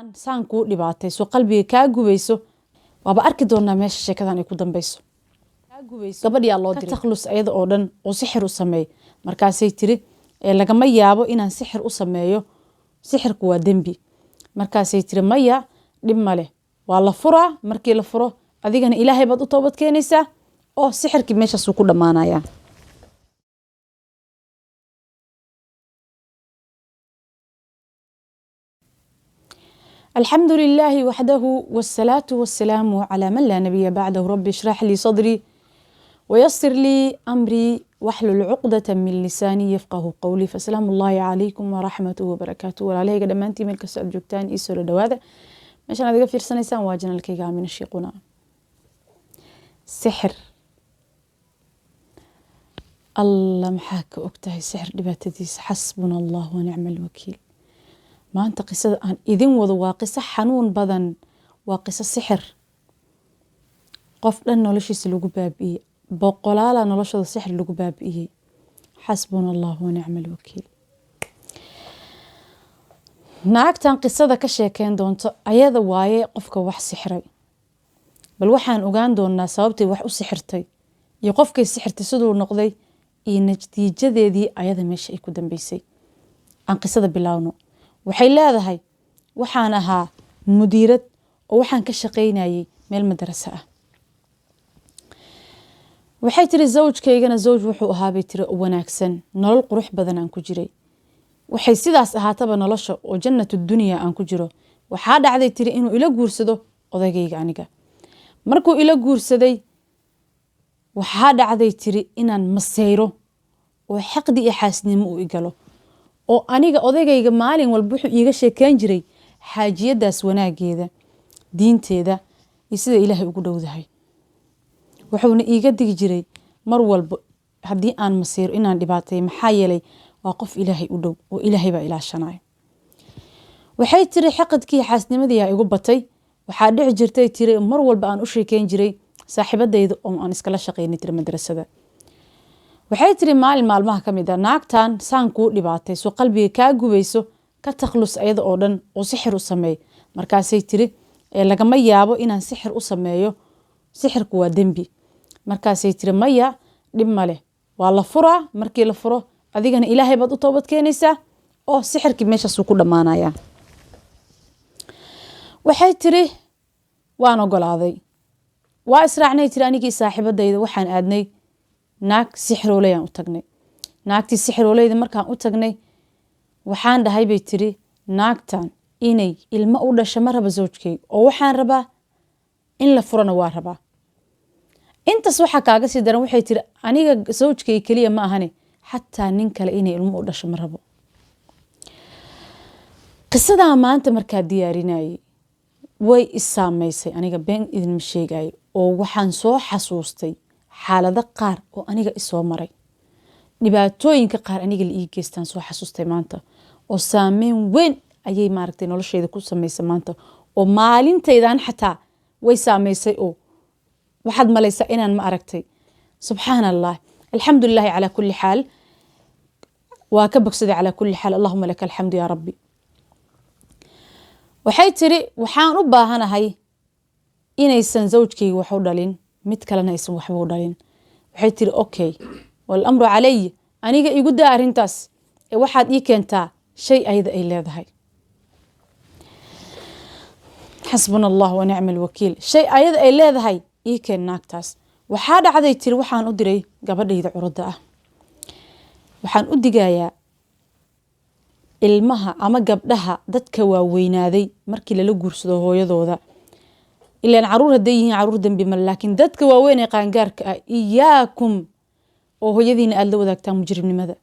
naagtan saan kuu dhibaatayso qalbiga kaa gubayso waaba arki doonaa meesha sheekadan ay ku dambayso gabadhiyaa loo diray ka takhlus ayada oo dhan oo sixir u sameey markaasay tiri lagama yaabo inaan sixir u sameeyo sixirku waa dembi markaasay tiri maya dhib male waa la furaa markii la furo adigana ilaahay baad u toobad keenaysaa oo sixirkii meeshaasuu ku dhammaanayaa الحمد لله وحده والصلاة والسلام على من لا نبي بعده رب اشرح لي صدري ويسر لي أمري واحلل عقدة من لساني يفقه قولي فسلام الله عليكم ورحمته وبركاته وعليه قد ما أنتي ملك السعد جبتان إيسو لدواذا ماشان هذا في رسانة سان واجنا الكيقا من الشيقنا سحر الله محاك أكتهي سحر لباتديس حسبنا الله ونعم الوكيل maanta qisada aan idin wado waa qiso xanuun badan waa qiso sixir qof dhan noloshiisa lagu baabi'iyey boqolaala noloshooda sixir lagu baabi'iyey xasbuna allah wa nicma alwakiil naagtan qisada ka sheekeyn doonto ayada waaye qofka wax sixiray bal waxaan ogaan doonaa sababtay wax u sixirtay iyo qofkay sixirtay siduu noqday iyo natiijadeedii ayada meesha ay ku dambeysay aan qisada bilaawno waxay leedahay waxaan ahaa mudiirad oo waxaan ka shaqeynayay meel madrasa ah waxay tiri zawjkaygana zawj wuxuu ahaa bay tiri wanaagsan nolol qurux badan aan ku jiray waxay sidaas ahaataba nolosha oo jannatu dunya aan ku jiro waxaa dhacday tiri inuu ila guursado odaygayga aniga markuu ila guursaday waxaa dhacday tiri inaan masayro oo xaqdi iyo xaasnimo u igalo oo aniga odaygayga maalin walba wuxuu iiga sheekeyn jiray xaajiyadaas wanaageeda diinteeda iyo sida ilaahay ugu dhowdahay wuxuuna iiga digi jiray mar walba haddii aan masiiro inaan dhibaatay maxaa yeelay waa qof ilaahay u dhow oo ilaahay baa ilaashanaya waxay tiri xaqadkii xaasnimadii yaa igu batay waxaa dhici jirtay tiri mar walba aan u sheekeyn jiray saaxiibadayda oo aan iskala shaqeynay tiri madrasada waxay tiri maalin maalmaha ka mid ah naagtan saan kuu dhibaatayso qalbiga kaa gubayso ka takhlus ayada oo dhan oo sixir u sameey markaasay tiri lagama yaabo inaan sixir u sameeyo sixirku waa dembi markaasay tiri maya dhib male waa la furaa markii la furo adigana ilaahay baad u toobad keenaysaa oo sixirkii meeshaasuu ku dhammaanayaa waxay tiri waan ogolaaday waa israacnay tiri anigii saaxiibadayda waxaan aadnay naag sixrooley aan u tagnay naagtii sixrooleyda markaan u tagnay waxaan dhahay bay tiri naagtan inay ilmo u dhasho ma raba zawjkeyga oo waxaan rabaa in la furana waa rabaa intaas waxaa kaaga sii daran waxay tiri aniga zawjkeyga keliya ma ahane xataa nin kale inay ilmo u dhasho ma rabo qisadaa maanta markaa diyaarinayay way isaameysay aniga been idinma sheegayo oo waxaan soo xasuustay xaalado qaar oo aniga isoo maray dhibaatooyinka qaar aniga la ii geystaan soo xasuustay maanta oo saameyn weyn ayay maaragtay noloshayda ku sameysay maanta oo maalintaydan xataa way saameysay oo waxaad malaysaa inaan ma aragtay subxaan allah alxamdulilahi calaa kulli xaal waa ka bogsaday calaa kulli xaal allahuma laka alxamdu yaa rabbi waxay tiri waxaan u baahanahay inaysan zawjkayga wax u dhalin mid kalena aysan waxba u dhalin waxay tiri okay walamru calay aniga igu daa arrintaas ee waxaad ii keentaa shay ayada ay leedahay xasbuna allah wa nicma alwakiil shay ayada ay leedahay ii keen naagtaas waxaa dhacday tiri waxaan u diray gabadhayda curada ah waxaan u digayaa ilmaha ama gabdhaha dadka waaweynaaday markii lala guursado hooyadooda ilaan caruur hadday yihiin caruur dambi male laakiin dadka waaweyn ee qaangaarka ah iyaakum oo hooyadiina aada la wadaagtaan mujrimnimada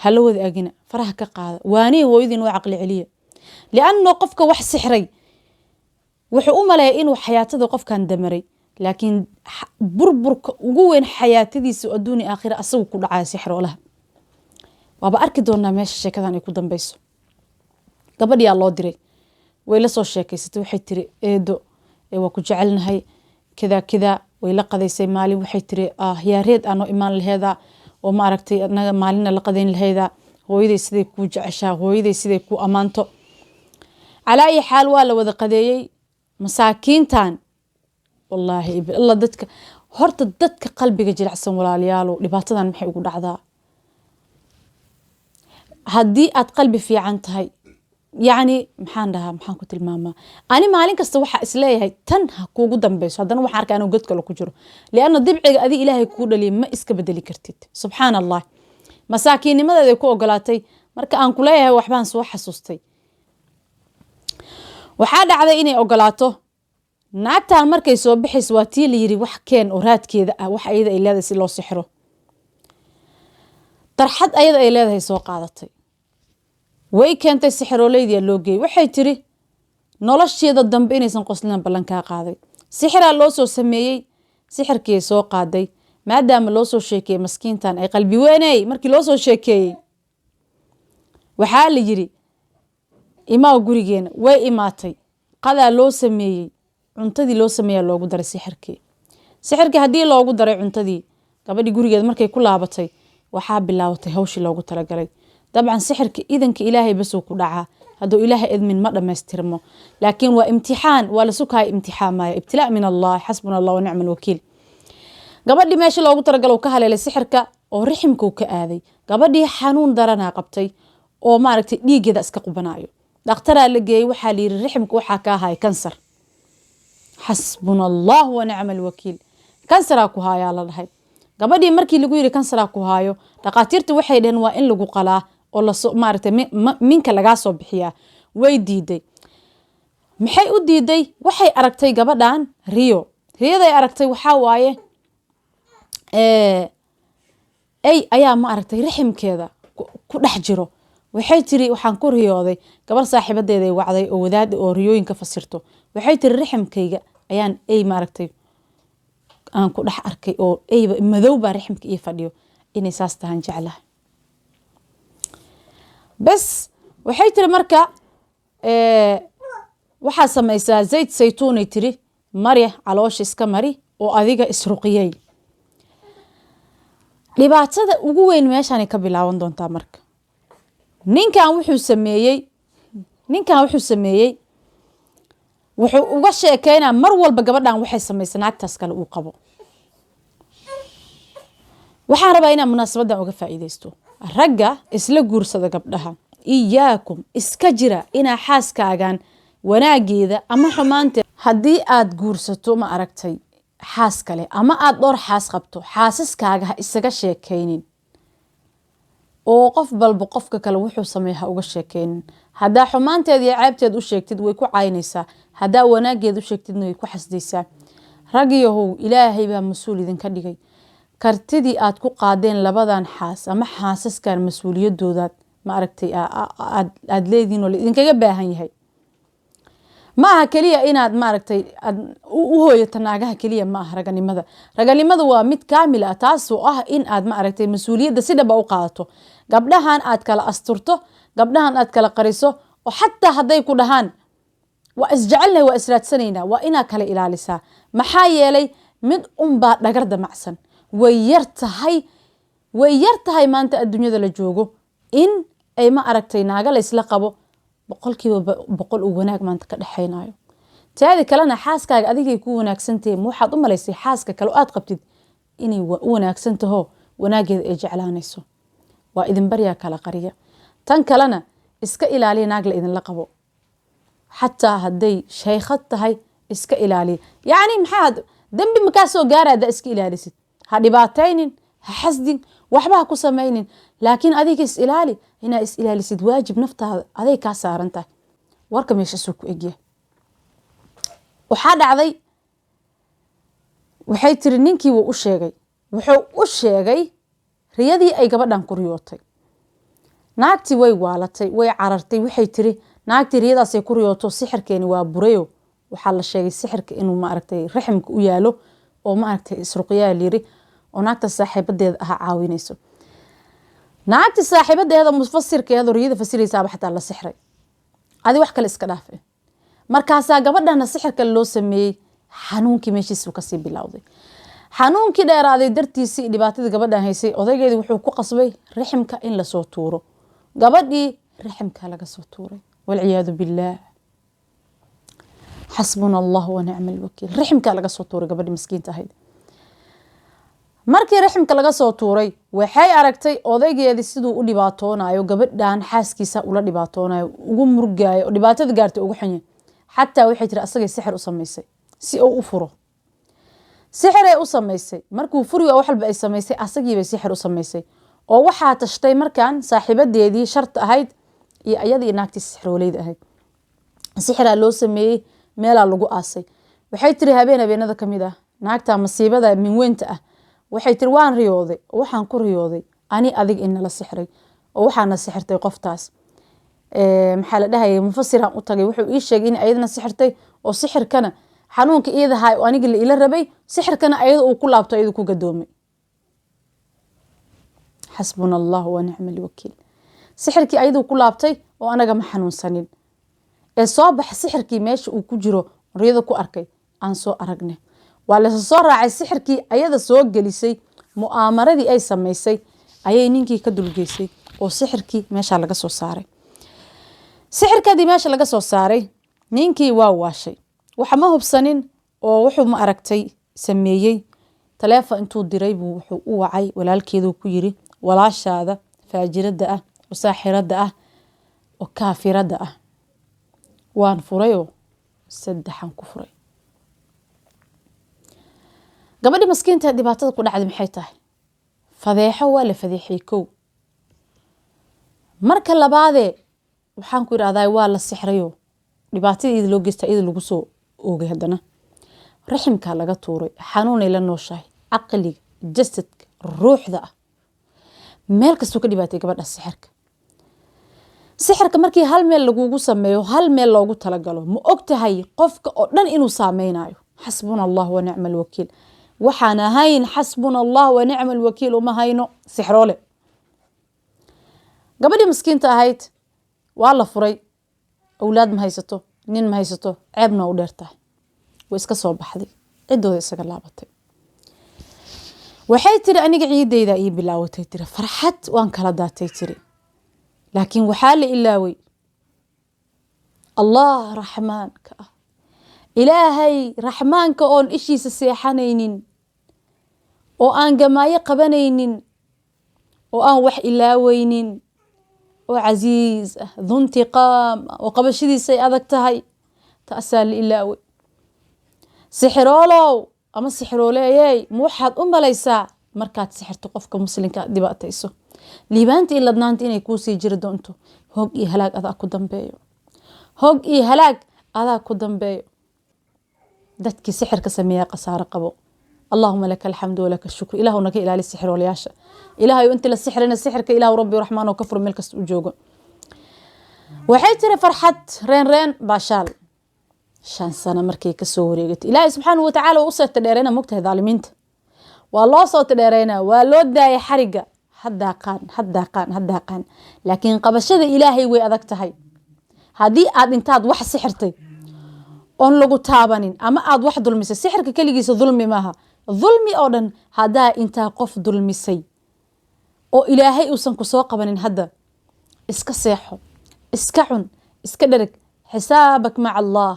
hala wadaagina faraha ka qaada waanii hooyadiina waa caqli celiya liannoo qofka wax sixray wuxuu u maleeya inuu xayaatada qofkan damaray laakiin burburka ugu weyn xayaatadiisa adduuni aakhira asagu ku dhacaya sixroolaha waaba arki doonaa meesha sheekadan ay ku dambeyso gabadhiyaa loo diray way la soo sheekaysatay waxay tiri eedo waa ku jecelnahay kida kida way la qadaysay maalin waxay tiri yaareed aanoo imaan laheeda oo ma aragtay anaga maalina la qadayn laheeda hooyaday siday kuu jeceshaa hooyaday siday kuu ammaanto على أي حال ولا وذا قديي مساكين تان والله الله دتك هرت دتك قلبك جلعسن ولا ليالو لباتدان maxay ugu dhacdaa haddii aad qalbi fiican tahay يعني maxaan ku tilmaamaa ani maalin kasta waxa isleeyahay tan ha kuugu dambayso haddana waxa arkaa inuu godka ku jiro liana dibciga adi ilaahay ku dhaliy ma iska bedeli kartid subhanallah masaakiinimadeeda ku ogolaatay marka aan ku leeyahay waxbaan soo xasuustay waxa dhacday inay ogolaato naagtaan markay soo bixis waa tii la yiri wax keen oo raadkeeda ah wax ayada ay leedahay si loo sixiro tarxad ayada ay leedahay soo qaadatay way keentay sixirooleydii loo geeyay waxay tiri nolosheeda dambe inaysan qoslin ballan ka qaaday sixira loo soo sameeyay sixirkii soo qaaday maadaama loo soo sheekay maskiintan ay qalbi weynay markii loo soo sheekay waxa la yiri imaa gurigeena way imaatay qadaa loo sameeyay cuntadii loo sameeyay loogu daray sixirkii hadii loogu daray cuntadii gabadhii gurigeeda markay ku laabatay waxa bilaawtay hawshii loogu talagalay طبعا سحرك إذن كإلهي بسو كدعا هذا إلهي إذن ما دمسترمو لكن وامتحان ولا سكاي امتحان ما ابتلاء من الله حسبنا الله ونعم الوكيل قبل دي ماشي لو ترقلو كهلا لسحرك او رحمكو كآذي قبل دي حانون درنا قبتي او ماركتي دي كذا اسكقو بنايو دكتورا لقي وحالي رحمك وحاكاها كنسر حسبنا الله ونعم الوكيل كنسراكو هاي الله هاي قبل دي مركي لقو يري كنسراكو هايو دقاتيرتي waxay dheen waa in lagu qalaa oo la soo maartay minka laga soo bixiya way diiday maxay u diiday waxay aragtay gabadhan riyaday aragtay waxa waaye ay ayaa ma aragtay riximkeeda ku dhex jiro waxay tiri waxaan ku riyooday gabar saaxiibadeeda ay wacday oo wadaad oo riyooyinka fasirto waxay tiri riximkayga ayaan ay ma aragtay aan ku dhex arkay oo ay madow baa riximka ii fadhiyo inay saas tahan jeclahay bas waxay tiri marka waxa samaysaa zayd saytuun ay tiri mari caloosh iska mari oo adiga isruqiyay dhibaatada ugu weyn meeshan ay ka bilaaban doontaa marka ninkan wuxuu sameeyay wuxuu uga sheekeynaa mar walba gabadhan waxay samaysaa naagtaas kale uu qabo waxaan rabaa inaan munaasabadan uga faa'iideysto ragga isla guursada gabdhaha iyaakum iska jira inaa xaaskaagan wanaageeda ama xumaanta haddii aad guursato ma aragtay xaas kale ama aad dhowr xaas qabto xaasaskaaga ha isaga sheekeynin oo qof balba qofka kale wuxuu sameeyaa uga sheekeynin hadaa xumaanteed iyo ceebteed u sheegtid way ku caynaysaa hadaa wanaageed u sheegtidna way ku xasdaysaa ragiyahow ilaahay baa mas'uul idin ka dhigay kartidii aad ku qaadeen labadan xaas ama xaasaskan mas'uuliyadooda ma aragtay aad leediin oo idin kaga baahan yahay ma aha kaliya inaad ma aragtay u hooyato naagaha kaliya ma aha raganimada waa mid kaamil ah taas oo ah in aad ma aragtay mas'uuliyadda sidaba u qaadato gabdhahan aad kala asturto gabdhahan aad kala qariso oo xataa haday ku dhahaan waa isjecelnay waa israadsanayna waa ina kala ilaalisaa maxaa yeelay mid baa dhagar damacsan way yartahay maanta adduunyada la joogo in ay ma aragtay naaga la isla qabo 100% uu wanaag maanta ka dhaxaynayo taadi kalena xaaskaaga adigay ku wanaagsantahay waxaad u maleysay xaaska kale aad qabtid inay wanaagsantaho wanaageeda ay jeclaanayso waa idin bariya kala qariya tan kalena iska ilaaliya naag la idin la qabo xataa haday sheekhad tahay iska ilaaliya yaani maxaad dambi ma ka soo gaarada iska ilaalisid ha dhibaataynin ha xasdin waxba ku sameeynin laakiin adiga is ilaali ina is ilaalisid waajib naftaada aday ka saaranta warka meesha soo ku eegya waxa dhacday waxay tiri ninkii wuxuu u sheegay riyadii ay gabadhan ku riyootay naagti way waalatay way carartay waxay tiri naagti riyadaas ay ku riyooto sixirkeeni waa burayo waxa la sheegay sixirka inuu ma aragtay riximka u yaalo oo ma aragtay isruqiyaa liiri oo naagta saaxiibadeeda ah caawinayso naagta saaxiibadeeda mufassirkeeda riyada fasiraysa xataa la sixray adi wax kale iska dhaafay markaas gabadhana sixirka loo sameeyay xanuunkii meeshiisu ka sii bilowday xanuunkii dheeraaday dartiisii dhibaatada gabadhan haysay odaygeedii wuxuu ku qasbay riximka in la soo tuuro gabadhii riximka laga soo tuuray wal ciyaadu billah xasbuna allah wa nicma alwakiil. Riximka laga soo tuuray gabadhi miskiinta ahayd. markii riximka laga soo tuuray waxay aragtay odaygeedii siduu u dhibaatoonayo, gabadhan xaaskiisa ula dhibaatoonayo, ugu murgaayo, oo dhibaatada gaartay ugu xunye. xataa waxay tiri asagay sixir u samaysay si uu u furo. sixir ay u samaysay, markuu furiyo wax walba ay samaysay, asagii bay sixir u samaysay. oo waxaa tashtay markaan saaxiibadeedii sharta ahayd iyo ayadii naagtii sixirooleyd ahayd. sixiraa loo sameeyey, meelaa lagu aasay. waxay tiri habeenada kamid ah, naagta masiibada min weynta ah, waxay tiri waan riyooday, waxaan ku riyooday ani adig in la sixray, oo waxaana sixirtay qoftaas. maxaa la dhahayay, mufasiraan u tagay, wuxuu ii sheegay in ayadana sixirtay, oo sixirkana xanuunka iyadahay oo aniga la ila rabay, sixirkana ayada uu ku laabto, ayada ku gadoomay. xasbuna allah wa nicma alwakiil. sixirkii ayaduu ku laabtay oo anaga ma xanuunsanin. ee soo bax sixirkii meesha uu ku jiro riyada ku arkay aan soo aragne. waa la soo raacay sixirkii ayada soo gelisay, mu'aamaradii ay samaysay ayay ninkii ka dulgeysay, oo sixirkii meesha laga soo saaray. sixirkadii meesha laga soo saaray, ninkii waa waashay. waxa ma hubsanin oo wuxuu ma aragtay sameeyey. taleefon intuu diray buu wuxuu u wacay walaalkeedu ku yiri, walaashaada faajirada ah oo saaxirada ah oo kaafirada ah waan furayoo saddexan ku furay. gabadhi maskiinta dhibaatada ku dhacday maxay tahay? fadeexo waa la fadeexay kow. marka labaadee waxaan ku yiraahdaa waa la sixrayo, dhibaatadii loo geystay iyada lagu soo oogay. haddana riximka laga tuuray, xanuunay la nooshahay, caqliga, jasadka, ruuxda ah, meel kastoo ka dhibaatay gabadha sixirka. sixirka markii hal meel lagugu sameeyo, hal meel loogu talagalo, ma ogtahay qofka oo dhan inuu saameynayo. xasbuna allah wa nicma alwakiil. waxaan ahayn xasbuna allah wa nicma alwakiil uma hayno sixroole. gabadhii miskiinta ahayd waa la furay, awlaad ma haysato, nin ma haysato, ceebna u dheertahay. way iska soo baxday, ciddooda isaga laabatay. waxay tiri aniga ciideyda ii bilaawatay, tiri farxad waan kala daatay, tiri laakiin waxaa la ilaaway allah raxmaanka ah, ilaahay raxmaanka oon ishiisa seexanaynin, oo aan gamaayo qabanaynin, oo aan wax ilaaweynin, oo casiiz ah, duntiqaam ah, oo qabashadiisay adag tahay. taasaa la ilaaway. sixiroolow ama sixirooleeyey, ma waxaad u malaysaa markaad sixirto qofka muslimka dhibaatayso, liibaanta iyo ladnaanta inay kuu sii jiri doonto? hoog iyo halaag adaa ku dambeeyo. hoog iyo halaag adaa ku dambeeyo. dadkii sixirka sameeyaa khasaaro qabo. allahuma laka alxamdu walaka ashukru. ilaahu naga ilaali sixiroolayaasha. ilaahayu intii la sixrina sixirka ilaahu rabbi raxmaan oo ka furo meel kasta u joogo. waxay tiri farxad reen baashaal. 5 sano markay ka soo wareegatay, ilaahay subxaanahu wa tacaala uu u soo tadheerayna mogtahay daalimiinta. waa loo soo tadheerayna, waa loo daayay xariga. haddaa qaan. laakiin qabashada ilaahay way adag tahay. haddii aad intaad wax sixirtay oon lagu taabanin, ama aad wax dulmisay, sixirka keligiisa dulmi maaha, dulmi oo dhan haddaa intaa qof dulmisay oo ilaahay uusan ku soo qabanin, hadda iska seexo, iska cun, iska dhereg, xisaabak maca allah.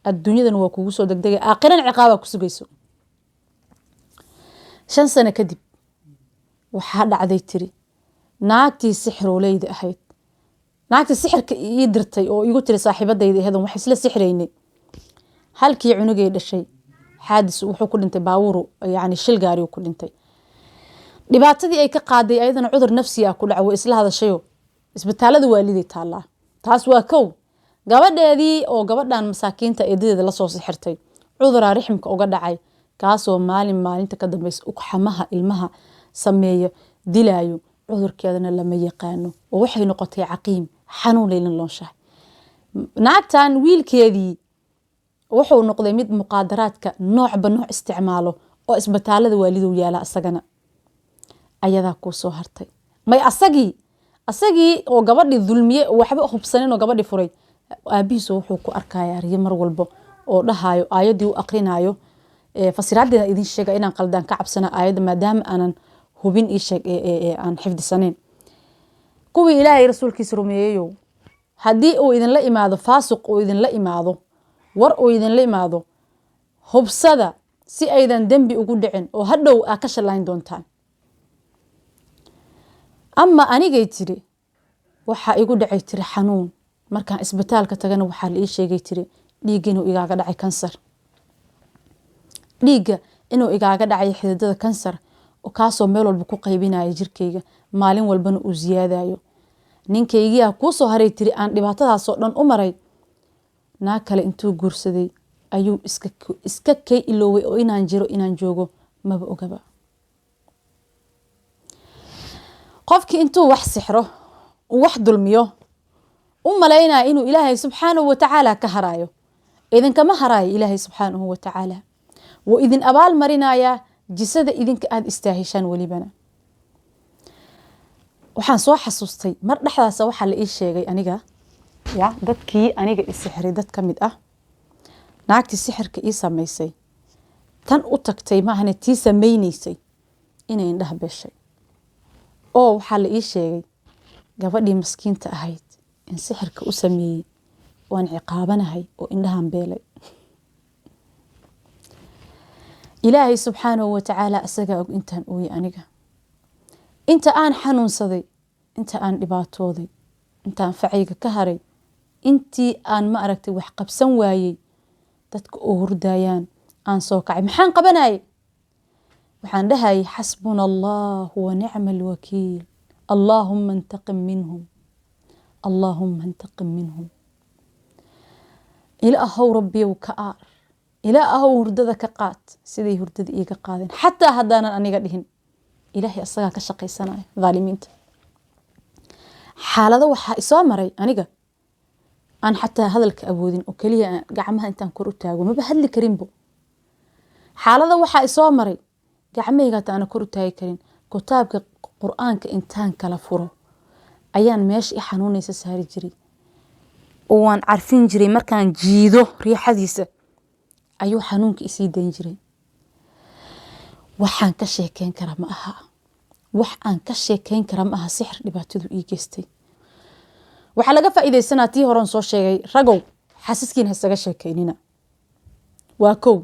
adduunyadan waa kugu soo degdegay, aakhirana ciqaabaa ku sugayso. 5 sano kadib waxaa dhacday, tiri naagtii sixrooleyda ahayd, naagtii sixirka ii dirtay oo igu tiri saaxiibadayda ahayd, wax isla sixraynay. halkii cunugay dhashay xaadis wuxuu ku dhintay, baawuru yani shil gaari ku dhintay. dhibaatadii ay ka qaaday ayadana cudur nafsi ah ku dhaco, way isla hadashayo isbitaalada waaliday taallaa. taas waa kow. gabadheedii oo gabadhan masaakiinta eedadeeda la soo sixirtay, cuduraa riximka uga dhacay, kaasoo maalinta ka dambeysa ugxamaha ilmaha sameeyo, dilaayo. cudurkeedana lama yaqaano, oo waxay noqotay caqiim, xanuun laylan loonshahay. naagtan wiilkeedii wuxuu noqday mid muqaadaraadka noocba nooc isticmaalo, oo isbitaalada waalidow yaala. asagana ayadaa kuu soo hartay. may asagii oo gabadhii dulmiye, waxba hubsanin oo gabadhii furay, aabihiisu wuxuu ku arkaya riyo mar walbo oo dhahayo, aayadii u aqrinayo. fasiraadeeda idin sheega inaan qaldaan ka cabsana aayadda, maadaama aanan hubin ii sheeg aan xifdisaneyn. kuwii ilaahay rasuulkiisa rumeeyeyo, haddii uu idinla imaado faasiq, uu idinla imaado war oo idin la imaado hubsada si aydan dembi ugu dhicin oo hadhow aa ka shalayn doontaan. ama anigay tiri waxaa igu dhacay tiri xanuun markaan isbitaalka tagana waxaa la ii sheegay tiri dhiigga inuu igaaga dhacay kansar, dhiigga inuu igaaga dhacay xididada kansar oo kaasoo meel walba ku qaybinaya jirkayga maalin walbana uu ziyaadayo. ninkaygiyaa kuu soo haray tiri aan dhibaatadaasoo dhan u maray, naag kale intuu guursaday ayuu iska kay ilooway oo inaan jiro inaan joogo maba ogaba. qofkii intuu wax sixro wax dulmiyo u malaynaya inuu ilaahay subxaanahu watacaala ka haraayo, idinkama haraayo ilaahay subxaanahu watacaala. wuu idin abaal marinayaa jisada idinka aada istaahishaan. welibana waxaan soo xasuustay mar dhexdaasa waxaa la ii sheegay aniga dadkii aniga isixray dad ka mid ah, naagtii sixirka ii samaysay tan u tagtay maahane tii samaynaysay inay indhaha beeshay. oo waxaa la ii sheegay gabadhii maskiinta ahayd in sixirka u sameeyey waan ciqaabanahay oo indhahan beelay. ilaahay subxaanahu watacaala asagaa og intaan ooyey aniga, inta aan xanuunsaday, inta aan dhibaatooday, intaan facayga ka haray, intii aan ma aragtay wax qabsan waayey, dadka oo hurdayaan aan soo kacay. maxaan qabanayay? waxaan dhahayay xasbuna allahu wa nicma alwakiil, allaahuma intaqim minhum, allaahuma intaqim minhum. ilaahow rabbiyow ka aar, ilaahow hurdada ka qaad siday hurdada iiga qaadeen, xataa haddaanan aniga dhihin. ilaahay asagaa ka shaqaysanaya dhaalimiinta. xaalado waxaa isoo maray aniga aan xataa hadalka awoodin oo keliya gacmaha intaan kor u taago maba hadli karinbo. xaalado waxaa isoo maray gacmahayga hata aana kor u taagi karin. kitaabka qur-aanka intaan kala furo ayaan meesha i xanuunaysa saari jiray oo waan carfin jiray. markaan jiido riixadiisa ayuu xanuunka isii dayn jiray. waxaan ka sheekeyn kara ma aha, wax aan ka sheekeyn kara ma aha sixir dhibaatadu ii geystay. waxaa laga faa'iidaysanaa tii horan soo sheegay, ragow xasiskiina isaga sheekeynina. waa kow,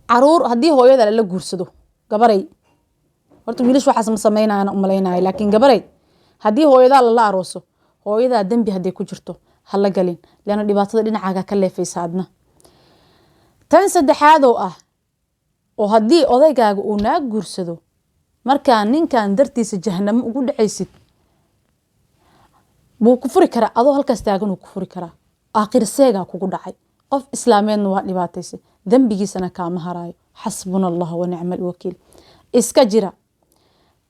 caruur haddii hooyada lala guursado, gabaray horta wiilish waxaas ma sameynayana umalaynaya, laakiin gabaray haddii hooyadaa lala arooso, hooyadaa dembi hadday ku jirto hala galin, leana dhibaatada dhinacaaga ka leefaysa adna. tan saddexaadoo ah, oo haddii odaygaaga uu naag guursado markaa ninkan dartiisa jahanamo ugu dhacaysid, wuu ku furi karaa, adoo halkaas taagan wuu ku furi karaa. aakhir seegaa kugu dhacay, qof islaameedna waa dhibaataysay, dembigiisana kaama haraayo. xasbuna allah wa nicma alwakiil. iska jira.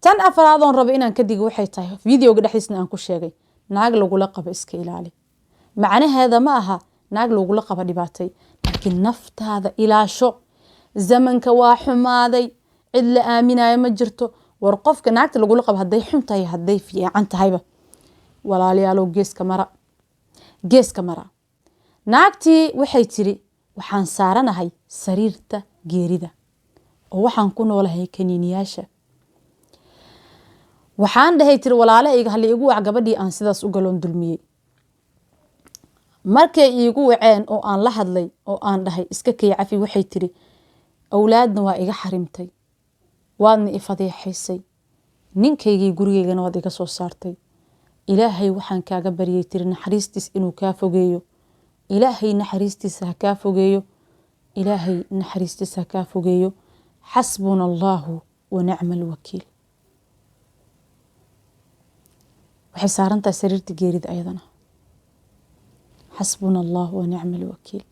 tan afraadoon rabo inaan ka digo waxay tahay, videoga dhexdiisna aan ku sheegay, naag lagula qabo iska ilaali. macnaheeda ma aha naag lagula qabo dhibaatay, laakiin naftaada ilaasho. zamanka waa xumaaday, cid la aaminayo ma jirto. war qofka naagta lagula qabo hadday xun tahay hadday fiican tahayba, walaalayaalow geeska mara. naagtii waxay tiri waxaan saaranahay sariirta geerida oo waxaan ku noolahay kaniiniyaasha. waxaan dhahay tiri walaalahayga hala iigu wac gabadhii aan sidaas u galoon dulmiyey. markay iigu waceen oo aan la hadlay oo aan dhahay iska kay cafi, waxay tiri awlaadna waa iga xarimtay, waadna i fadeexaysay, ninkaygii gurigeygana waad iga soo saartay. ilaahay waxaan kaaga baryay tiri naxariistiis inuu kaa fogeeyo. ilaahay naxariistiisa ha kaa fogeeyo, ilaahay naxariistiisa ha kaa fogeeyo. xasbuna allahu wa nicma alwakiil. waxay saarantahay sariirta geerida ayadana. xasbuna allah wa nicma alwakiil,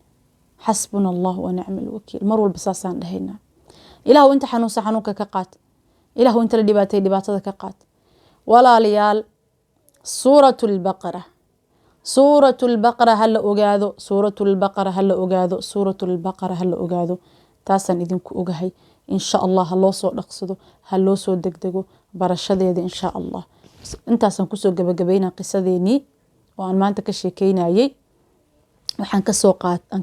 xasbuna allah wa nicma alwakiil. mar walba saasaan dhahaynaa. ilaahu inta xanuunsa xanuunka ka qaad, ilaahu inta la dhibaatay dhibaatada ka qaad. walaalayaal, suuratu lbaqara hala ogaado, suuratu lbaqara hala ogaado, suuratu lbaqara hala ogaado. taasaan idinku ogahay. insha allah ha loo soo dhaqsado, ha loo soo degdego barashadeeda insha allah. intaasaan kusoo gabagabaynaa qisadeenii oo aan maanta ka sheekeynayey. waxaan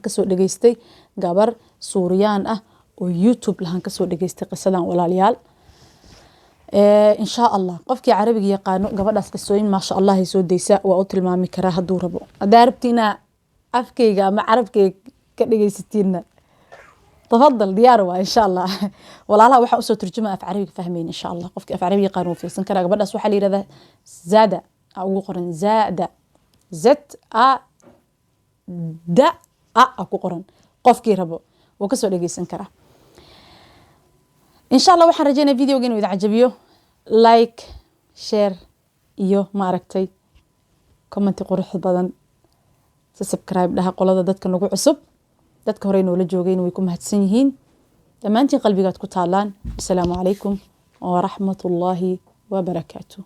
kasoo dhageystay gabar suuriyaan ah oo youtube lahaan kasoo dhageystay qisadan walaalayaal. insha allah qofkii carabiga yaqaano gabadhaas qisooyin maasha allah ay soo daysaa waa u tilmaami karaa hadduu rabo. haddaa rabti inaa afkayga ama carabkayga ka dhegaysatiin تفضل ديار إن شاء الله والله لا وحا أسو ترجمة أف عربي فهمين إن شاء الله قفك أف عربي قانون في سنكرا قبل أسو حالي هذا زاد أو قرن زاد زت د أكو قرن قفكي ربو وكسو لقي سنكرا إن شاء الله وحا رجينا فيديو جينو إذا عجبيو لايك شير إيو ما أركتي كومنتي قروح بدن سبسكرايب لها قولada dadka nagu cusub dadka hore inoo la joogeen way ku mahadsan yihiin dhammaantiin qalbigaad ku taalaan assalaamu calaykum wa raxmatullaahi wa barakaatuh